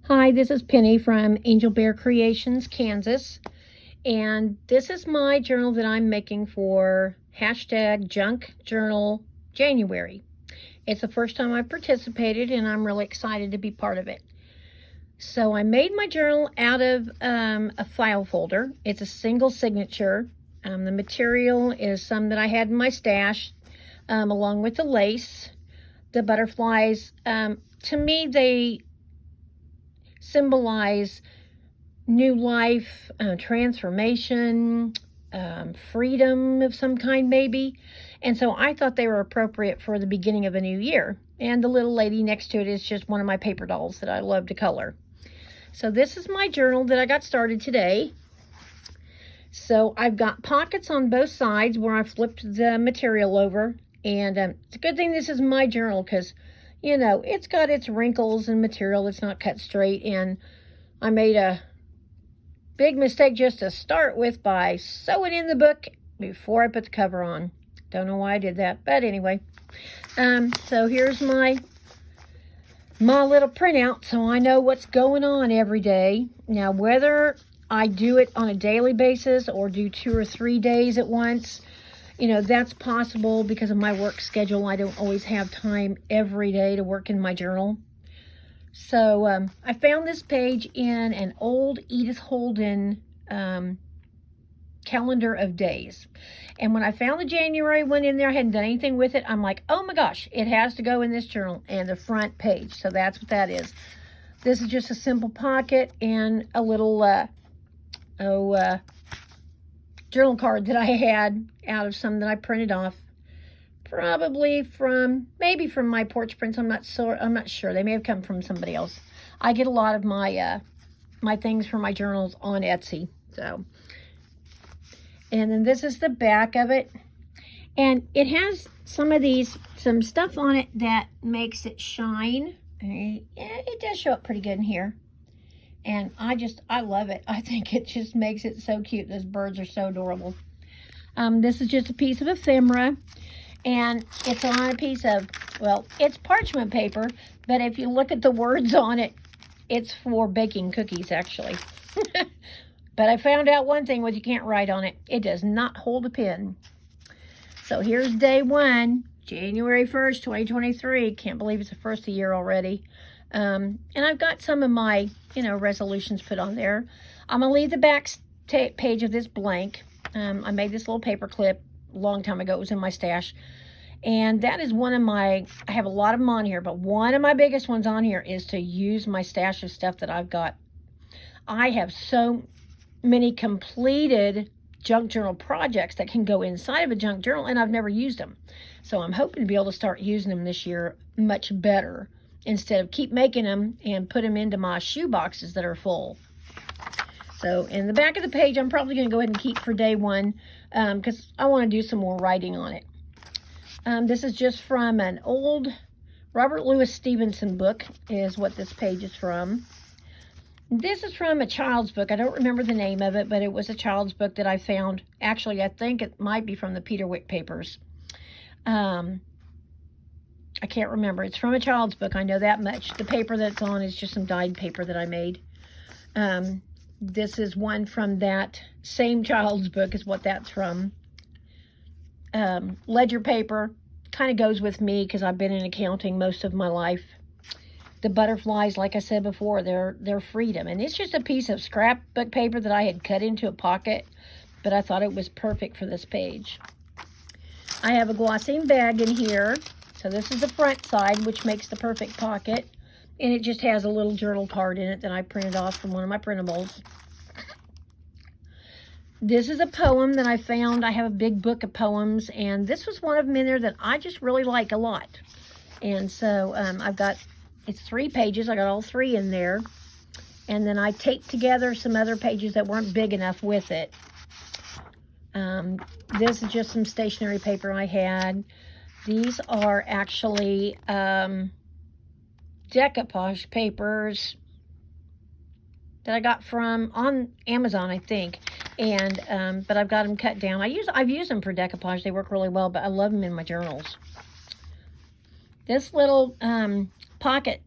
Hi, this is Penny from Angel Bear Creations, Kansas. And this is my journal that I'm making for hashtag Junk Journal January. It's the first time I've participated and I'm really excited to be part of it. So I made my journal out of a file folder. It's a single signature. The material is some that I had in my stash along with the lace. The butterflies, to me, they symbolize new life, transformation, freedom of some kind maybe. And so I thought they were appropriate for the beginning of a new year. And the little lady next to it is just one of my paper dolls that I love to color. So this is my journal that I got started today. So I've got pockets on both sides where I flipped the material over. And it's a good thing this is my journal because, you know, it's got its wrinkles and material. It's not cut straight. And I made a big mistake just to start with by sewing in the book before I put the cover on. Don't know why I did that, but anyway. So here's my little printout so I know what's going on every day. Now, whether I do it on a daily basis or do 2 or 3 days at once, you know, that's possible because of my work schedule. I don't always have time every day to work in my journal. So I found this page in an old Edith Holden calendar of days. And when I found the January one in there, I hadn't done anything with it. I'm like, oh my gosh, it has to go in this journal and the front page. So that's what that is. This is just a simple pocket and a little journal card that I had out of some that I printed off. Probably maybe from my porch prints. I'm not sure. They may have come from somebody else. I get a lot of my my things for my journals on Etsy. So, and then this is the back of it, and it has some stuff on it that makes it shine. Yeah, it does show up pretty good in here, and I love it. I think it just makes it so cute. Those birds are so adorable. This is just a piece of ephemera. And it's on a piece of, well, it's parchment paper, but if you look at the words on it, it's for baking cookies, actually. But I found out one thing was you can't write on it. It does not hold a pen. So here's day one, January 1st, 2023. Can't believe it's the first of the year already. And I've got some of my, resolutions put on there. I'm going to leave the back page of this blank. I made this little paper clip a long time ago. It was in my stash. And that is I have a lot of them on here, but one of my biggest ones on here is to use my stash of stuff that I've got. I have so many completed junk journal projects that can go inside of a junk journal, and I've never used them. So I'm hoping to be able to start using them this year much better instead of keep making them and put them into my shoe boxes that are full. So in the back of the page, I'm probably going to go ahead and keep for day one because I want to do some more writing on it. This is just from an old Robert Louis Stevenson book is what this page is from. This is from a child's book. I don't remember the name of it, but it was a child's book that I found. Actually, I think it might be from the Peter Wick papers. I can't remember. It's from a child's book. I know that much. The paper that's on is just some dyed paper that I made. This is one from that same child's book is what that's from. Ledger paper kind of goes with me because I've been in accounting most of my life. The butterflies, like I said before, they're freedom. And it's just a piece of scrapbook paper that I had cut into a pocket, but I thought it was perfect for this page. I have a glossine bag in here. So this is the front side, which makes the perfect pocket. And it just has a little journal card in it that I printed off from one of my printables. This is a poem that I found. I have a big book of poems, and this was one of them in there that I just really like a lot. And so it's 3 pages. I got all 3 in there. And then I taped together some other pages that weren't big enough with it. This is just some stationery paper I had. These are actually decoupage papers that I got from on Amazon, I think. And but I've got them cut down. I've used them for decoupage. They work really well, but I love them in my journals. This little pocket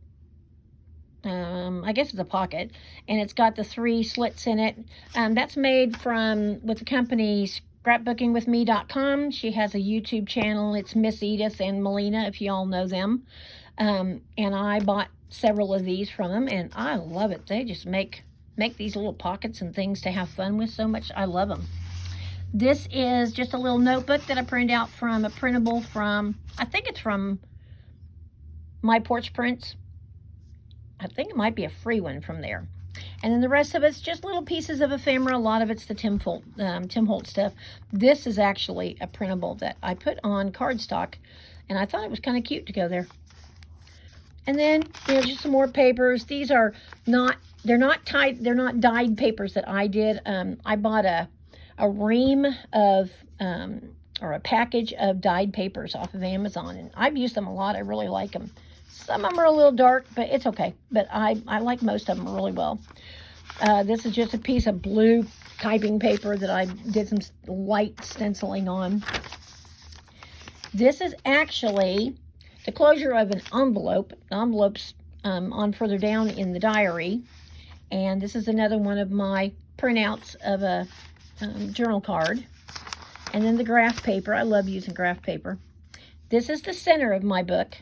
I guess it's a pocket, and it's got the 3 slits in it. That's made with the company scrapbookingwithme.com. She has a YouTube channel. It's Miss Edith and Melina, if you all know them. And I bought several of these from them, and I love it. They just make these little pockets and things to have fun with so much. I love them. This is just a little notebook that I printed out from a printable from, I think it's from My Porch Prints. I think it might be a free one from there. And then the rest of it's just little pieces of ephemera. A lot of it's the Tim Holt stuff. This is actually a printable that I put on cardstock, and I thought it was kind of cute to go there. And then, just some more papers. These are they're not dyed papers that I did. I bought a ream of, or a package of dyed papers off of Amazon, and I've used them a lot. I really like them. Some of them are a little dark, but it's okay. But I like most of them really well. This is just a piece of blue typing paper that I did some light stenciling on. This is actually the closure of an envelope. The envelope's on further down in the diary. And this is another one of my printouts of a journal card. And then the graph paper. I love using graph paper. This is the center of my book.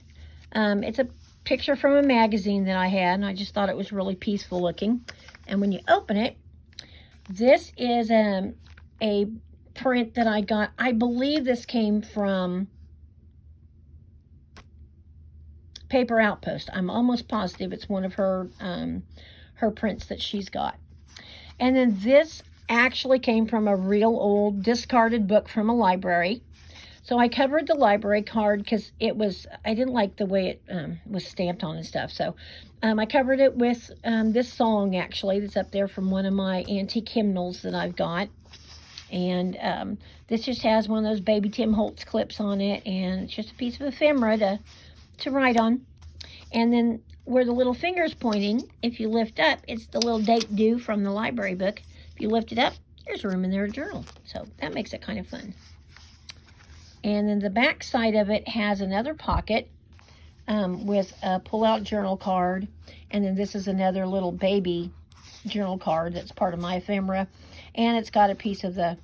It's a picture from a magazine that I had, and I just thought it was really peaceful looking. And when you open it, this is a print that I got. I believe this came from Paper Outpost. I'm almost positive it's one of her prints that she's got. And then this actually came from a real old discarded book from a library. So I covered the library card because I didn't like the way it was stamped on and stuff. So I covered it with this song, actually, that's up there from one of my antique hymnals that I've got. And this just has one of those baby Tim Holtz clips on it, and it's just a piece of ephemera to write on. And then where the little finger's pointing, if you lift up, it's the little date due from the library book. If you lift it up, there's room in there to journal. So that makes it kind of fun. And then the back side of it has another pocket with a pull-out journal card. And then this is another little baby journal card that's part of my ephemera. And it's got a piece of the,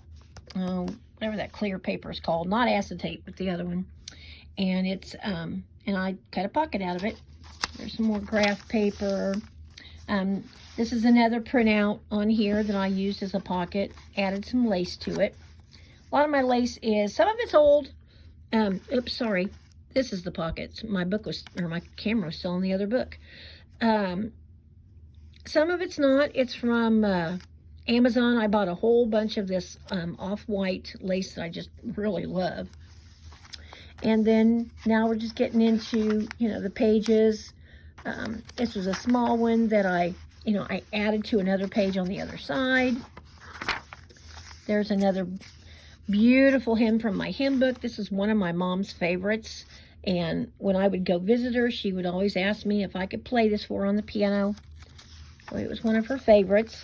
whatever that clear paper is called. Not acetate, but the other one. And it's, and I cut a pocket out of it. There's some more graph paper. This is another printout on here that I used as a pocket. Added some lace to it. A lot of my lace is, some of it's old. Oops, sorry. This is the pockets. My camera was still on the other book. Some of it's not. It's from Amazon. I bought a whole bunch of this off-white lace that I just really love. And then now we're just getting into, the pages. This was a small one that I added to another page on the other side. There's another beautiful hymn from my hymn book. This is one of my mom's favorites. And when I would go visit her, she would always ask me if I could play this for her on the piano. So it was one of her favorites.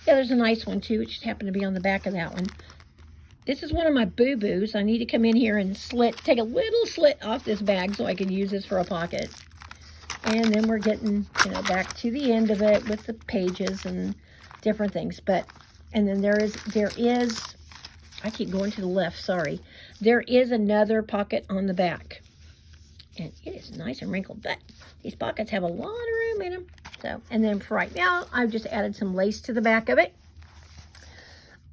Yeah, there's a nice one too. It just happened to be on the back of that one. This is one of my boo-boos. I need to come in here and take a little slit off this bag so I can use this for a pocket. And then we're getting, back to the end of it with the pages and different things. And then there is, I keep going to the left, sorry. There is another pocket on the back. And it is nice and wrinkled, but these pockets have a lot of room in them. So, and then for right now, I've just added some lace to the back of it.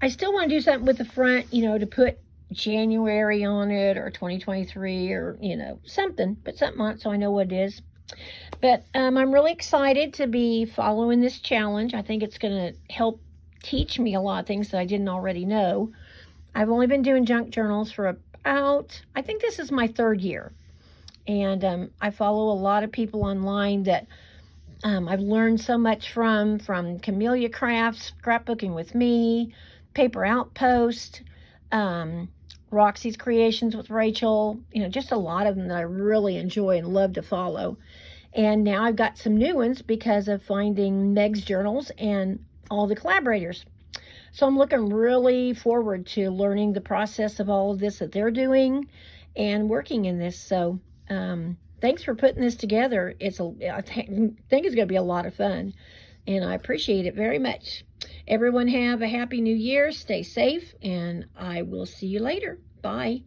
I still want to do something with the front, to put January on it or 2023 or, something. Put something on it so I know what it is. But I'm really excited to be following this challenge. I think it's going to help teach me a lot of things that I didn't already know. I've only been doing junk journals for about, I think this is my 3rd year. And I follow a lot of people online that I've learned so much from Camellia Crafts, Scrapbooking with Me, Paper Outpost, Roxy's Creations with Rachel, just a lot of them that I really enjoy and love to follow. And now I've got some new ones because of finding Meg's journals and all the collaborators. So I'm looking really forward to learning the process of all of this that they're doing and working in this. So thanks for putting this together. I think it's going to be a lot of fun, and I appreciate it very much. Everyone have a happy new year. Stay safe, and I will see you later. Bye.